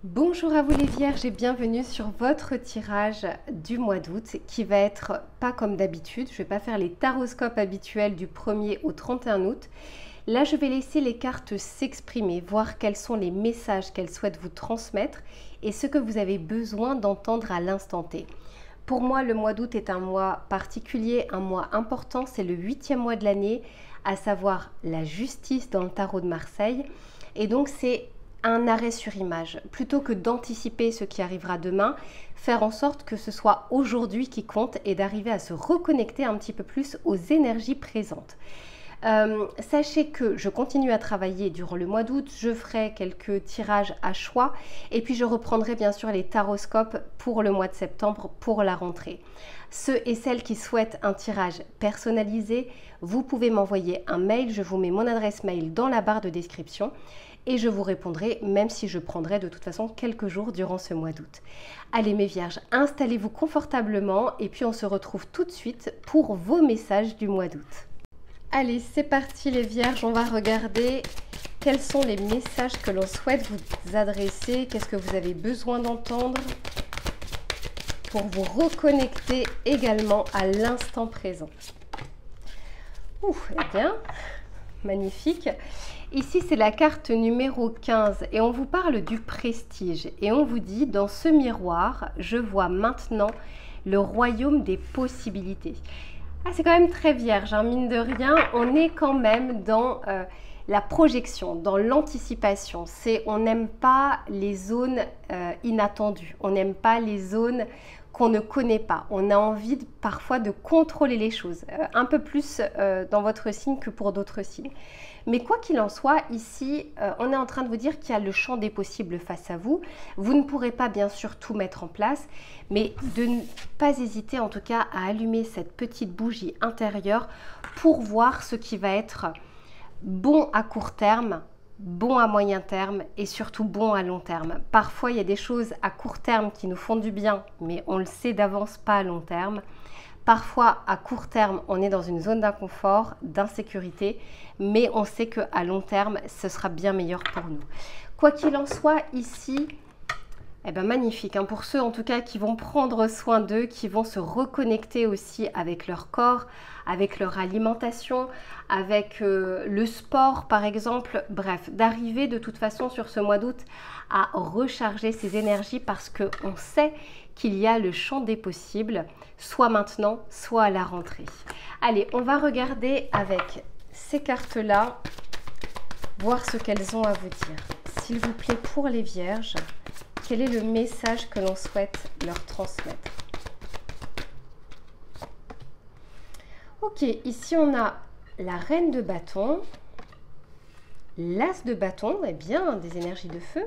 Bonjour à vous les vierges et bienvenue sur votre tirage du mois d'août qui va être pas comme d'habitude. Je ne vais pas faire les taroscopes habituels du 1er au 31 août. Là, je vais laisser les cartes s'exprimer, voir quels sont les messages qu'elles souhaitent vous transmettre et ce que vous avez besoin d'entendre à l'instant T. Pour moi, le mois d'août est un mois particulier, un mois important. C'est le 8e mois de l'année, à savoir la justice dans le tarot de Marseille. Et donc, c'est un arrêt sur image. Plutôt que d'anticiper ce qui arrivera demain, faire en sorte que ce soit aujourd'hui qui compte et d'arriver à se reconnecter un petit peu plus aux énergies présentes. Sachez que je continue à travailler durant le mois d'août, je ferai quelques tirages à choix et puis je reprendrai bien sûr les taroscopes pour le mois de septembre pour la rentrée. Ceux et celles qui souhaitent un tirage personnalisé, vous pouvez m'envoyer un mail, je vous mets mon adresse mail dans la barre de description et je vous répondrai même si je prendrai de toute façon quelques jours durant ce mois d'août. Allez mes vierges, installez-vous confortablement et puis on se retrouve tout de suite pour vos messages du mois d'août. Allez, c'est parti les vierges, on va regarder quels sont les messages que l'on souhaite vous adresser, qu'est-ce que vous avez besoin d'entendre pour vous reconnecter également à l'instant présent. Eh bien, magnifique. Ici, c'est la carte numéro 15 et on vous parle du prestige et on vous dit, dans ce miroir, je vois maintenant le royaume des possibilités. C'est quand même très vierge, hein, mine de rien, on est quand même dans la projection, dans l'anticipation. On n'aime pas les zones inattendues, on n'aime pas les zones qu'on ne connaît pas. On a envie parfois de contrôler les choses, un peu plus dans votre signe que pour d'autres signes. Mais quoi qu'il en soit, ici, on est en train de vous dire qu'il y a le champ des possibles face à vous. Vous ne pourrez pas bien sûr tout mettre en place, mais de ne pas hésiter en tout cas à allumer cette petite bougie intérieure pour voir ce qui va être bon à court terme, bon à moyen terme et surtout bon à long terme. Parfois, il y a des choses à court terme qui nous font du bien, mais on le sait d'avance pas à long terme. Parfois, à court terme, on est dans une zone d'inconfort, d'insécurité, mais on sait qu'à long terme, ce sera bien meilleur pour nous. Quoi qu'il en soit, ici, magnifique, hein, pour ceux en tout cas qui vont prendre soin d'eux, qui vont se reconnecter aussi avec leur corps, avec leur alimentation, avec le sport par exemple, bref, d'arriver de toute façon sur ce mois d'août à recharger ses énergies parce qu'on sait qu'il y a le champ des possibles, soit maintenant, soit à la rentrée. Allez, on va regarder avec ces cartes-là, voir ce qu'elles ont à vous dire. S'il vous plaît, pour les vierges, quel est le message que l'on souhaite leur transmettre? Ok, ici on a la reine de bâton, l'as de bâton, bien des énergies de feu.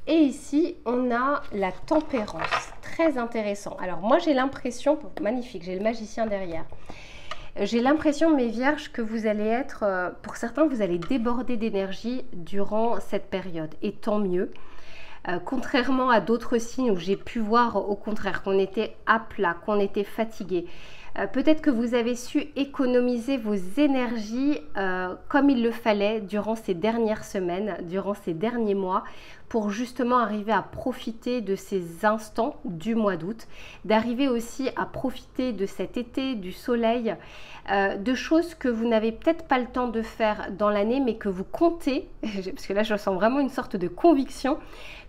Et ici, on a la tempérance, très intéressant. Alors moi, j'ai l'impression, magnifique, j'ai le magicien derrière. J'ai l'impression, mes vierges, que vous allez être, pour certains, vous allez déborder d'énergie durant cette période. Et tant mieux. Contrairement à d'autres signes où j'ai pu voir au contraire qu'on était à plat, qu'on était fatigué. Peut-être que vous avez su économiser vos énergies comme il le fallait durant ces dernières semaines, durant ces derniers mois, pour justement arriver à profiter de ces instants du mois d'août, d'arriver aussi à profiter de cet été, du soleil, de choses que vous n'avez peut-être pas le temps de faire dans l'année, mais que vous comptez, parce que là je sens vraiment une sorte de conviction,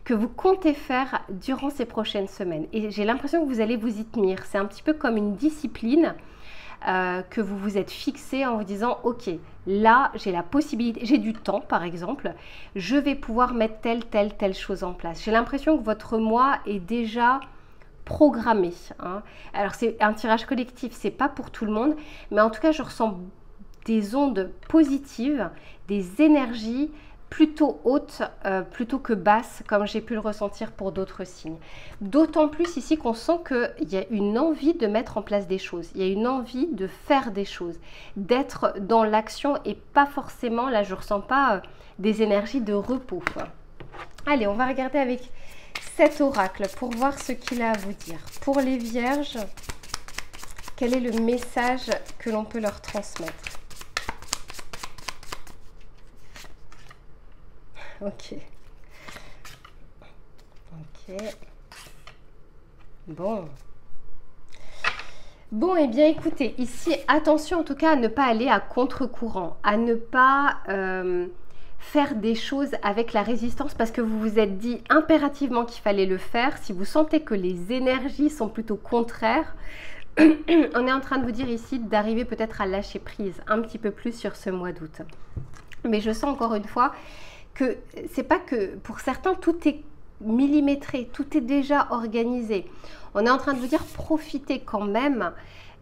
que vous comptez faire durant ces prochaines semaines. Et j'ai l'impression que vous allez vous y tenir. C'est un petit peu comme une discipline que vous vous êtes fixé en vous disant, ok, là j'ai la possibilité, j'ai du temps par exemple, je vais pouvoir mettre telle chose en place. J'ai l'impression que votre mois est déjà programmé, hein. Alors c'est un tirage collectif, c'est pas pour tout le monde, mais en tout cas je ressens des ondes positives, des énergies plutôt haute plutôt que basse comme j'ai pu le ressentir pour d'autres signes. D'autant plus ici qu'on sent qu'il y a une envie de mettre en place des choses, il y a une envie de faire des choses, d'être dans l'action et pas forcément, là je ne ressens pas des énergies de repos. Allez, on va regarder avec cet oracle pour voir ce qu'il a à vous dire. Pour les vierges, quel est le message que l'on peut leur transmettre? Ok. Ok. Bon. Bon, eh bien écoutez, ici, attention en tout cas à ne pas aller à contre-courant, à ne pas faire des choses avec la résistance parce que vous vous êtes dit impérativement qu'il fallait le faire. Si vous sentez que les énergies sont plutôt contraires, on est en train de vous dire ici d'arriver peut-être à lâcher prise un petit peu plus sur ce mois d'août. Mais je sens encore une fois que c'est pas que pour certains tout est millimétré, tout est déjà organisé. On est en train de vous dire profitez quand même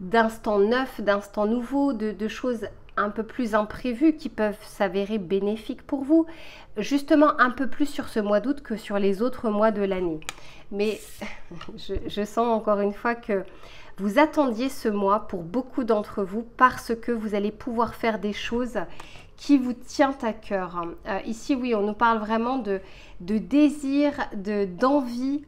d'instants neufs, d'instants nouveaux, de choses un peu plus imprévues qui peuvent s'avérer bénéfiques pour vous. Justement un peu plus sur ce mois d'août que sur les autres mois de l'année. Mais je sens encore une fois que vous attendiez ce mois pour beaucoup d'entre vous parce que vous allez pouvoir faire des choses qui vous tient à cœur. Ici, oui, on nous parle vraiment de désir, d'envie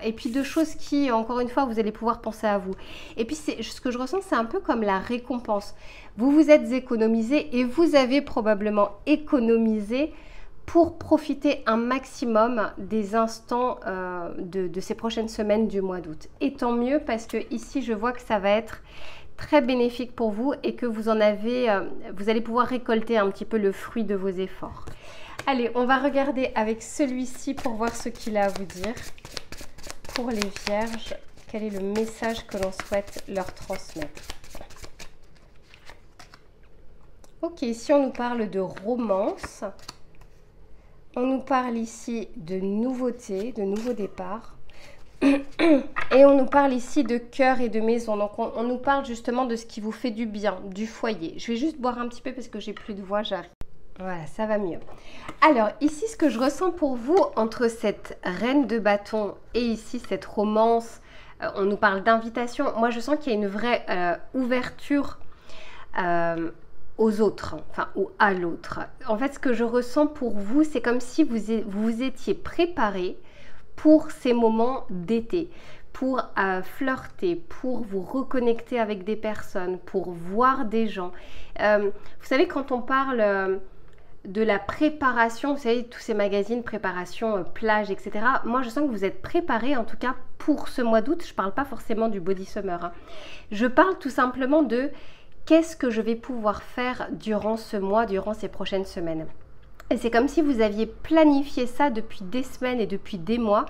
et puis de choses qui, encore une fois, vous allez pouvoir penser à vous. Et puis, ce que je ressens, c'est un peu comme la récompense. Vous vous êtes économisé et vous avez probablement économisé pour profiter un maximum des instants de ces prochaines semaines du mois d'août. Et tant mieux parce que ici, je vois que ça va être très bénéfique pour vous et que vous allez pouvoir récolter un petit peu le fruit de vos efforts. Allez, on va regarder avec celui-ci pour voir ce qu'il a à vous dire. Pour les vierges, quel est le message que l'on souhaite leur transmettre? Ok, ici on nous parle de romance. On nous parle ici de nouveauté, de nouveau départ. Et on nous parle ici de cœur et de maison. Donc on nous parle justement de ce qui vous fait du bien, du foyer. Je vais juste boire un petit peu parce que j'ai plus de voix, j'arrive. Voilà, ça va mieux. Alors ici, ce que je ressens pour vous entre cette reine de bâton et ici cette romance, on nous parle d'invitation. Moi, je sens qu'il y a une vraie ouverture aux autres, enfin ou à l'autre. En fait, ce que je ressens pour vous, c'est comme si vous étiez préparé pour ces moments d'été, pour flirter, pour vous reconnecter avec des personnes, pour voir des gens. Vous savez, quand on parle de la préparation, vous savez, tous ces magazines, préparation, plage, etc. Moi, je sens que vous êtes préparés, en tout cas, pour ce mois d'août. Je ne parle pas forcément du body summer. Hein. Je parle tout simplement de qu'est-ce que je vais pouvoir faire durant ce mois, durant ces prochaines semaines. Et c'est comme si vous aviez planifié ça depuis des semaines et depuis des mois.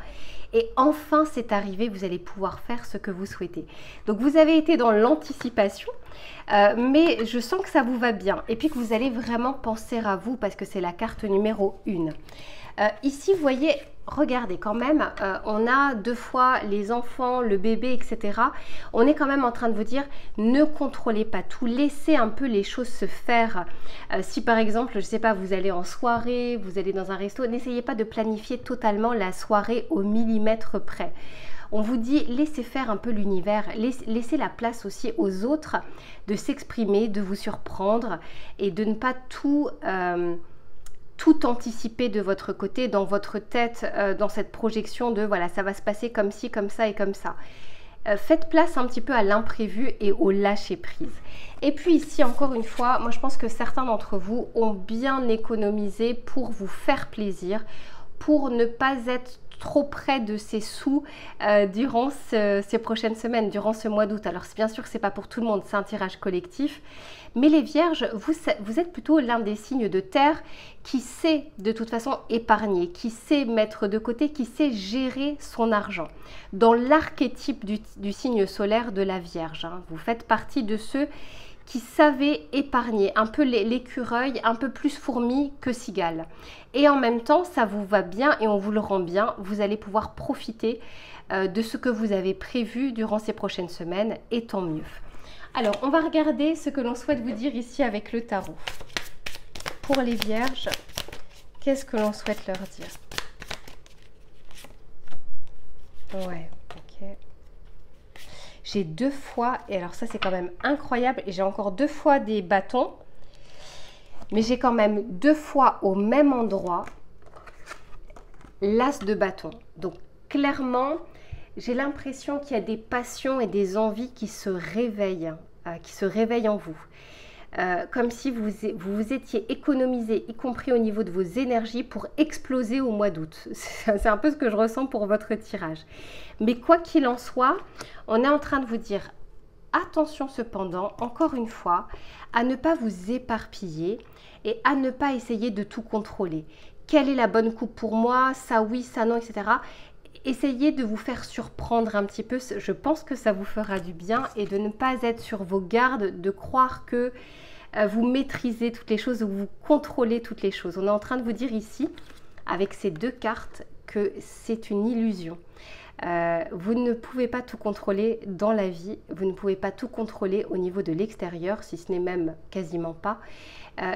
Et enfin, c'est arrivé, vous allez pouvoir faire ce que vous souhaitez. Donc, vous avez été dans l'anticipation, mais je sens que ça vous va bien. Et puis que vous allez vraiment penser à vous parce que c'est la carte numéro 1. Ici, vous voyez, regardez quand même, on a deux fois les enfants, le bébé, etc. On est quand même en train de vous dire, ne contrôlez pas tout, laissez un peu les choses se faire. Si par exemple, je ne sais pas, vous allez en soirée, vous allez dans un resto, n'essayez pas de planifier totalement la soirée au millimètre près. On vous dit, laissez faire un peu l'univers, laissez la place aussi aux autres de s'exprimer, de vous surprendre et de ne pas tout anticiper de votre côté, dans votre tête, dans cette projection de voilà, ça va se passer comme ci, comme ça et comme ça. Faites place un petit peu à l'imprévu et au lâcher prise. Et puis ici, encore une fois, moi je pense que certains d'entre vous ont bien économisé pour vous faire plaisir, pour ne pas être trop près de ces sous durant ces prochaines semaines, durant ce mois d'août. Alors bien sûr que ce n'est pas pour tout le monde, c'est un tirage collectif. Mais les vierges, vous êtes plutôt l'un des signes de terre qui sait de toute façon épargner, qui sait mettre de côté, qui sait gérer son argent. Dans l'archétype du signe solaire de la Vierge, hein, vous faites partie de ceux qui savaient épargner, un peu l'écureuil, un peu plus fourmi que cigale. Et en même temps, ça vous va bien et on vous le rend bien. Vous allez pouvoir profiter de ce que vous avez prévu durant ces prochaines semaines et tant mieux. Alors, on va regarder ce que l'on souhaite vous dire ici avec le tarot. Pour les vierges, qu'est-ce que l'on souhaite leur dire? Ouais, ok. J'ai deux fois, et alors ça c'est quand même incroyable, et j'ai encore deux fois des bâtons, mais j'ai quand même deux fois au même endroit l'as de bâton. Donc clairement, j'ai l'impression qu'il y a des passions et des envies qui se réveillent en vous. comme si vous étiez économisé, y compris au niveau de vos énergies, pour exploser au mois d'août. C'est un peu ce que je ressens pour votre tirage. Mais quoi qu'il en soit, on est en train de vous dire, attention cependant, encore une fois, à ne pas vous éparpiller et à ne pas essayer de tout contrôler. Quelle est la bonne coupe pour moi? Ça oui, ça non, etc. Essayez de vous faire surprendre un petit peu, je pense que ça vous fera du bien, et de ne pas être sur vos gardes, de croire que vous maîtrisez toutes les choses ou vous contrôlez toutes les choses. On est en train de vous dire ici, avec ces deux cartes, que c'est une illusion. Vous ne pouvez pas tout contrôler dans la vie, vous ne pouvez pas tout contrôler au niveau de l'extérieur, si ce n'est même quasiment pas.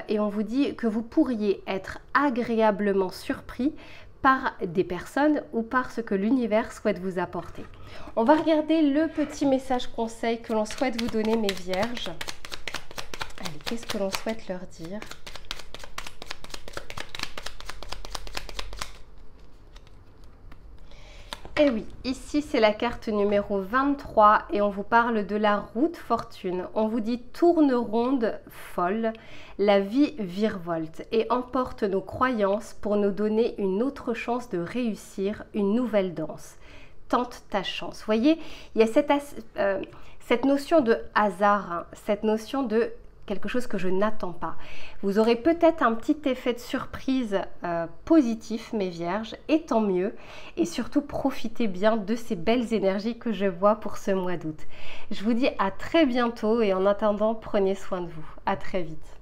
Et on vous dit que vous pourriez être agréablement surpris par des personnes ou par ce que l'univers souhaite vous apporter. On va regarder le petit message conseil que l'on souhaite vous donner, mes vierges. Allez, qu'est-ce que l'on souhaite leur dire ? Et oui, ici c'est la carte numéro 23 et on vous parle de la route fortune. On vous dit tourne ronde folle, la vie virevolte et emporte nos croyances pour nous donner une autre chance de réussir une nouvelle danse. Tente ta chance. Vous voyez, il y a cette notion de hasard, hein, cette notion de quelque chose que je n'attends pas. Vous aurez peut-être un petit effet de surprise positif, mes vierges, et tant mieux. Et surtout, profitez bien de ces belles énergies que je vois pour ce mois d'août. Je vous dis à très bientôt et en attendant, prenez soin de vous. À très vite.